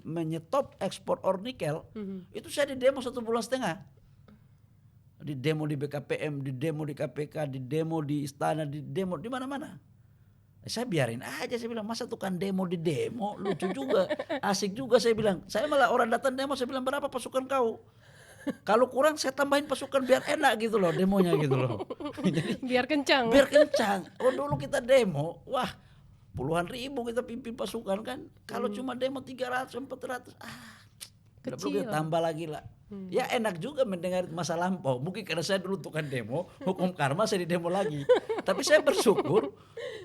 menyetop ekspor ore nikel, itu saya di demo 1,5 bulan. Di demo di BKPM, di demo di KPK, di demo di istana, di demo di mana-mana. Saya biarin aja, saya bilang masa tukang demo di demo, lucu juga, asik juga saya bilang. Saya malah orang datang demo saya bilang berapa pasukan kau? Kalau kurang saya tambahin pasukan biar enak gitu loh demonya gitu loh. Jadi, biar kencang. Oh dulu kita demo, wah puluhan ribu kita pimpin pasukan kan. Kalau cuma demo 300, 400, tidak perlu kita tambah lagi lah. Ya enak juga mendengar masa lampau. Mungkin karena saya dulu tukang demo, hukum karma saya di demo lagi. Tapi saya bersyukur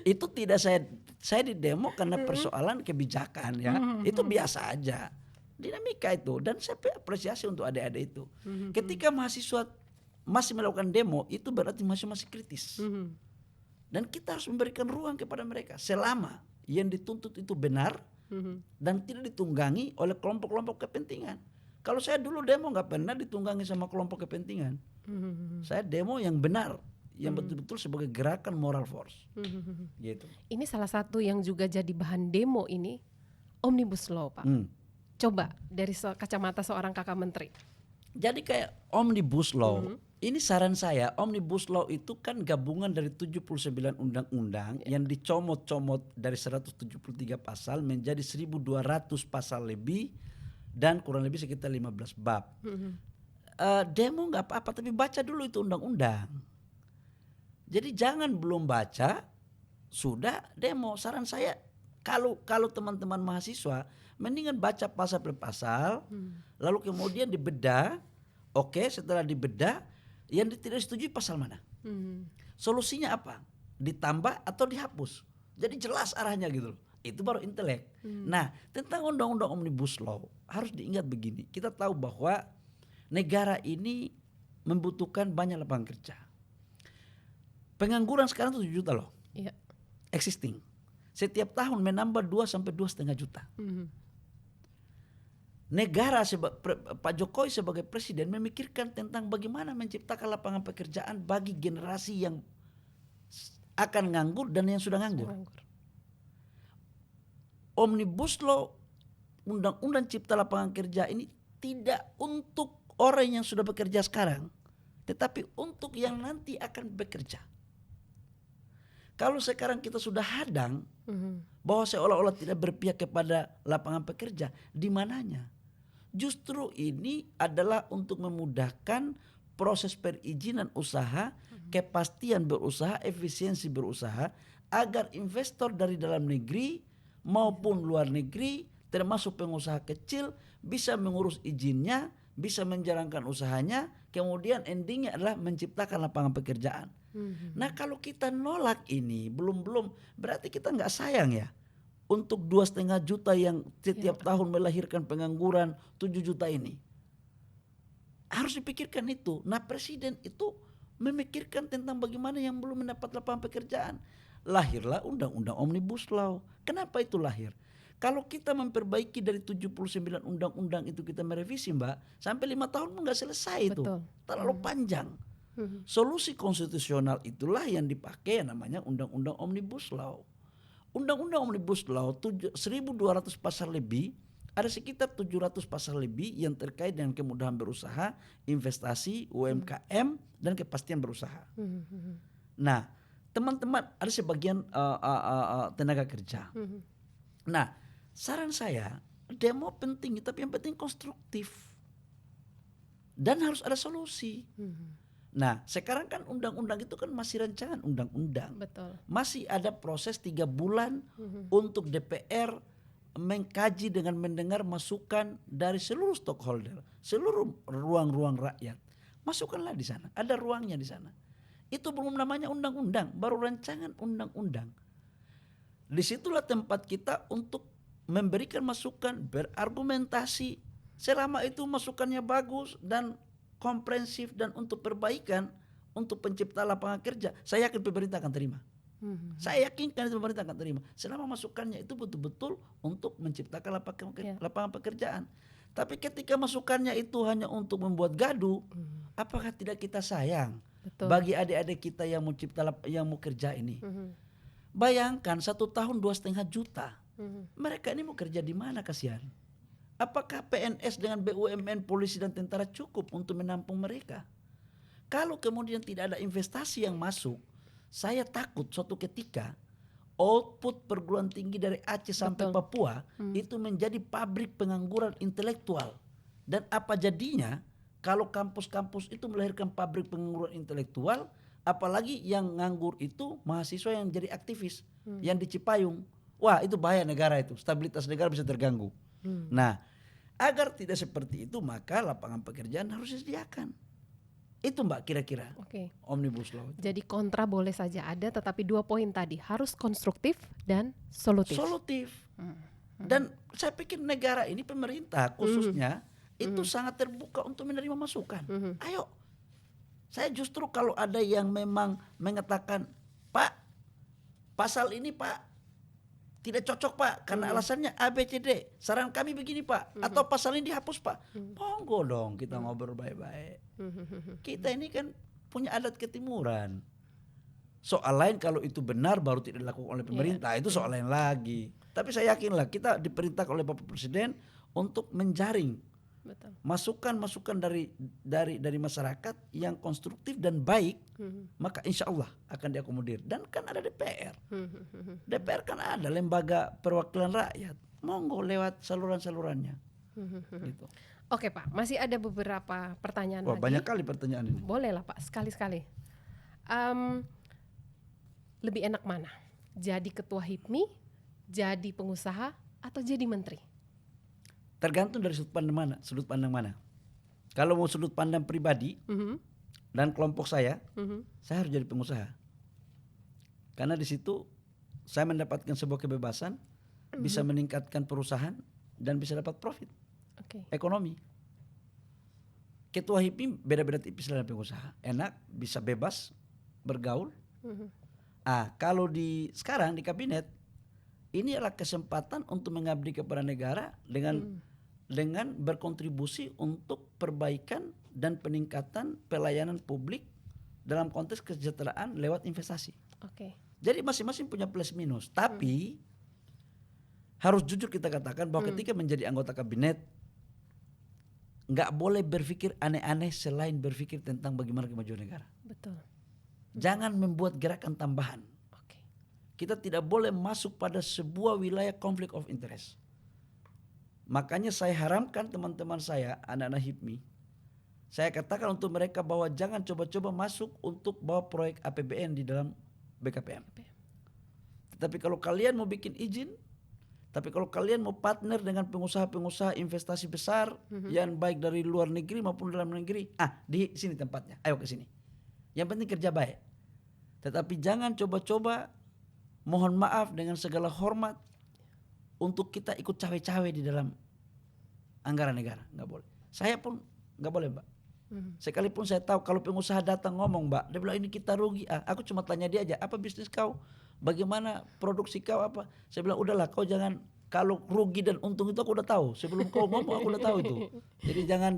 itu tidak saya di demo karena persoalan kebijakan ya. Itu biasa aja. Dinamika itu, dan saya apresiasi untuk adik-adik itu. Ketika mahasiswa masih melakukan demo, itu berarti masih kritis. Dan kita harus memberikan ruang kepada mereka selama yang dituntut itu benar dan tidak ditunggangi oleh kelompok-kelompok kepentingan. Kalau saya dulu demo nggak pernah ditunggangi sama kelompok kepentingan. Saya demo yang benar, yang betul-betul sebagai gerakan moral force. Gitu. Ini salah satu yang juga jadi bahan demo ini, Omnibus Law, Pak. Coba dari kacamata seorang kakak menteri. Jadi kayak Omnibus Law, ini saran saya, Omnibus Law itu kan gabungan dari 79 undang-undang yang dicomot-comot dari 173 pasal menjadi 1.200 pasal lebih dan kurang lebih sekitar 15 bab. Demo nggak apa-apa, tapi baca dulu itu undang-undang. Jadi jangan belum baca sudah demo. Saran saya kalau teman-teman mahasiswa mendingan baca pasal per pasal, lalu kemudian dibedah. Oke, setelah dibedah yang tidak disetujui pasal mana? Solusinya apa? Ditambah atau dihapus? Jadi jelas arahnya gitu loh. Itu baru intelek. Nah, tentang undang-undang Omnibus Law harus diingat begini. Kita tahu bahwa negara ini membutuhkan banyak lapangan kerja. Pengangguran sekarang 7 juta loh. Iya. Existing. Setiap tahun menambah 2 sampai 2,5 juta. Negara Pak Jokowi sebagai presiden memikirkan tentang bagaimana menciptakan lapangan pekerjaan bagi generasi yang akan nganggur dan yang sudah nganggur. Omnibus Law, undang-undang cipta lapangan kerja ini tidak untuk orang yang sudah bekerja sekarang, tetapi untuk yang nanti akan bekerja. Kalau sekarang kita sudah hadang bahwa seolah-olah tidak berpihak kepada lapangan pekerja, di mananya? Justru ini adalah untuk memudahkan proses perizinan usaha, kepastian berusaha, efisiensi berusaha, agar investor dari dalam negeri maupun luar negeri, termasuk pengusaha kecil, bisa mengurus izinnya, bisa menjalankan usahanya, kemudian endingnya adalah menciptakan lapangan pekerjaan. Nah kalau kita nolak ini belum berarti kita nggak sayang ya untuk 2,5 juta yang setiap tahun melahirkan pengangguran 7 juta ini. Harus dipikirkan itu. Nah presiden itu memikirkan tentang bagaimana yang belum mendapat lapangan pekerjaan. Lahirlah undang-undang Omnibus Law. Kenapa itu lahir? Kalau kita memperbaiki dari 79 undang-undang itu kita merevisi Mbak, sampai 5 tahun pun nggak selesai itu. Terlalu panjang. Solusi konstitusional itulah yang dipakai yang namanya undang-undang Omnibus Law. Undang-undang Omnibus Law 1.200 pasal lebih, ada sekitar 700 pasal lebih yang terkait dengan kemudahan berusaha, investasi, UMKM dan kepastian berusaha. Nah, teman-teman ada sebagian tenaga kerja. Nah, saran saya demo penting, tapi yang penting konstruktif dan harus ada solusi. Nah sekarang kan undang-undang itu kan masih rancangan undang-undang. Betul. Masih ada proses 3 bulan untuk DPR mengkaji dengan mendengar masukan dari seluruh stakeholder, seluruh ruang-ruang rakyat. Masukkanlah di sana, ada ruangnya di sana. Itu belum namanya undang-undang, baru rancangan undang-undang. Disitulah tempat kita untuk memberikan masukan, berargumentasi. Selama itu masukannya bagus dan komprehensif dan untuk perbaikan, untuk pencipta lapangan kerja, saya yakin pemerintah akan terima. Saya yakinkan pemerintah akan terima. Selama masukannya itu betul-betul untuk menciptakan lapangan pekerjaan. Tapi ketika masukannya itu hanya untuk membuat gaduh, apakah tidak kita sayang bagi adik-adik kita yang mau yang mau kerja ini? Bayangkan 1 tahun 2,5 juta. Mereka ini mau kerja di mana kasihan? Apakah PNS dengan BUMN, polisi dan tentara cukup untuk menampung mereka? Kalau kemudian tidak ada investasi yang masuk, saya takut suatu ketika output perguruan tinggi dari Aceh sampai Papua itu menjadi pabrik pengangguran intelektual. Dan apa jadinya kalau kampus-kampus itu melahirkan pabrik pengangguran intelektual, apalagi yang nganggur itu mahasiswa yang jadi aktivis, yang di Cipayung. Wah itu bahaya negara itu, stabilitas negara bisa terganggu. Nah, agar tidak seperti itu maka lapangan pekerjaan harus disediakan. Itu Mbak kira-kira Omnibus Law. Jadi kontra boleh saja ada, tetapi 2 poin tadi harus konstruktif dan solutif. Dan saya pikir negara ini pemerintah khususnya itu sangat terbuka untuk menerima masukan. Ayo, saya justru kalau ada yang memang mengatakan Pak pasal ini Pak tidak cocok Pak karena alasannya A, B, C, D. Saran kami begini Pak. Atau pasal ini dihapus Pak. Monggo dong kita ngobrol baik-baik. Kita ini kan punya adat ketimuran. Soal lain kalau itu benar baru tidak dilakukan oleh pemerintah, itu soal lain lagi. Tapi saya yakinlah kita diperintahkan oleh Bapak Presiden untuk menjaring Betul. masukan-masukan dari masyarakat yang konstruktif dan baik, maka insya Allah akan diakomodir. Dan kan ada DPR. DPR kan ada lembaga perwakilan rakyat. Monggo lewat saluran-salurannya. Gitu. Oke Pak, masih ada beberapa pertanyaan Wah, lagi. banyak kali pertanyaan ini. Boleh lah Pak, sekali-sekali. Lebih enak mana? Jadi ketua HIPMI, jadi pengusaha, atau jadi menteri? Tergantung dari sudut pandang mana. Kalau mau sudut pandang pribadi dan kelompok saya harus jadi pengusaha. Karena di situ saya mendapatkan sebuah kebebasan, bisa meningkatkan perusahaan dan bisa dapat profit ekonomi. Ketua HIPMI beda-beda tipis dalam pengusaha. Enak, bisa bebas bergaul. Kalau sekarang di kabinet, ini adalah kesempatan untuk mengabdi kepada negara dengan berkontribusi untuk perbaikan dan peningkatan pelayanan publik dalam konteks kesejahteraan lewat investasi. Jadi masing-masing punya plus minus. Tapi harus jujur kita katakan bahwa ketika menjadi anggota kabinet, nggak boleh berpikir aneh-aneh selain berpikir tentang bagaimana kemajuan negara. Betul. Jangan membuat gerakan tambahan. Kita tidak boleh masuk pada sebuah wilayah konflik of interest. Makanya saya haramkan teman-teman saya, anak-anak HIPMI, saya katakan untuk mereka bahwa jangan coba-coba masuk untuk bawa proyek APBN di dalam BKPM. Tetapi kalau kalian mau bikin izin, tapi kalau kalian mau partner dengan pengusaha-pengusaha investasi besar yang baik dari luar negeri maupun dalam negeri, di sini tempatnya, ayo ke sini. Yang penting kerja baik. Tetapi jangan coba-coba, mohon maaf dengan segala hormat, untuk kita ikut cawe-cawe di dalam anggaran negara, nggak boleh. Saya pun nggak boleh, Mbak. Sekalipun saya tahu kalau pengusaha datang ngomong, Mbak, dia bilang ini kita rugi. Aku cuma tanya dia aja, apa bisnis kau? Bagaimana produksi kau apa? Saya bilang udahlah, kau jangan, kalau rugi dan untung itu aku udah tahu. Sebelum kau ngomong aku udah tahu itu. Jadi jangan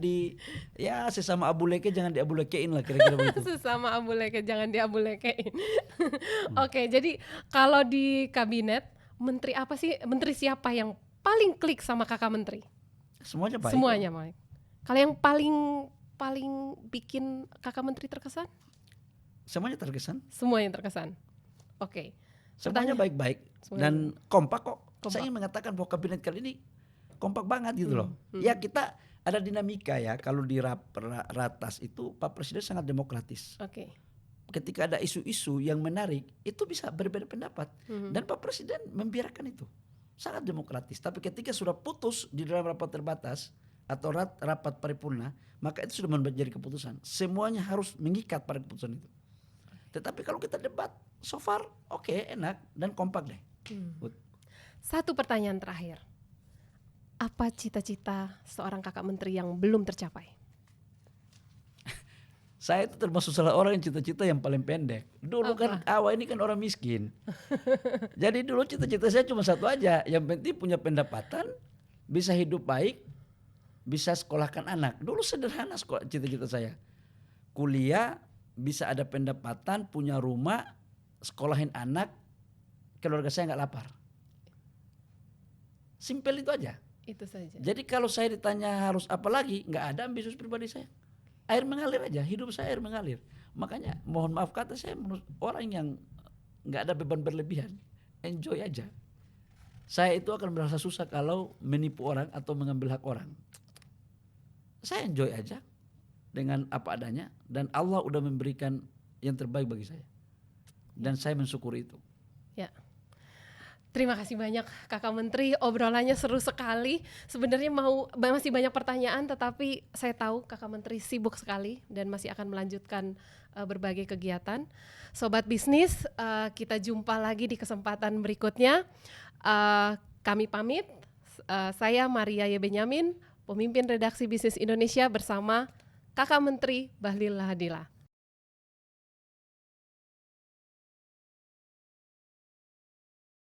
sesama abu leke jangan diabulekein lah, kira-kira begitu. Sesama abu leke jangan diabulekein. Oke, jadi kalau di kabinet, menteri siapa yang paling klik sama kakak menteri? Semuanya baik. Semuanya baik. Kalau yang paling bikin kakak menteri terkesan? Semuanya terkesan. Semuanya terkesan. Oke. Semuanya baik-baik dan kompak kok. Saya ingin mengatakan bahwa kabinet kali ini kompak banget gitu loh. Ya kita ada dinamika ya. Kalau di ratas itu Pak Presiden sangat demokratis. Ketika ada isu-isu yang menarik, itu bisa berbeda pendapat. Dan Pak Presiden membiarkan itu. Sangat demokratis. Tapi ketika sudah putus di dalam rapat terbatas atau rapat paripurna, maka itu sudah menjadi keputusan. Semuanya harus mengikat pada keputusan itu. Tetapi kalau kita debat, so far enak dan kompak deh. Satu pertanyaan terakhir. Apa cita-cita seorang kakak menteri yang belum tercapai? Saya itu termasuk salah orang yang cita-cita yang paling pendek. Dulu kan awal ini kan orang miskin. Jadi dulu cita-cita saya cuma satu aja. Yang penting punya pendapatan, bisa hidup baik, bisa sekolahkan anak. Dulu sederhana cita-cita saya. Kuliah, bisa ada pendapatan, punya rumah, sekolahin anak, keluarga saya nggak lapar. Simpel itu aja. Itu saja. Jadi kalau saya ditanya harus apa lagi, nggak ada ambisius pribadi saya. Air mengalir aja, hidup saya air mengalir. Makanya mohon maaf kata saya orang yang nggak ada beban berlebihan, enjoy aja. Saya itu akan merasa susah kalau menipu orang atau mengambil hak orang. Saya enjoy aja dengan apa adanya dan Allah udah memberikan yang terbaik bagi saya. Dan saya mensyukuri itu. Ya. Terima kasih banyak Kakak Menteri, obrolannya seru sekali. Sebenarnya masih banyak pertanyaan, tetapi saya tahu Kakak Menteri sibuk sekali dan masih akan melanjutkan berbagai kegiatan. Sobat Bisnis, kita jumpa lagi di kesempatan berikutnya. Kami pamit, saya Maria Y. Benyamin, pemimpin redaksi Bisnis Indonesia bersama Kakak Menteri Bahlil Lahadilah.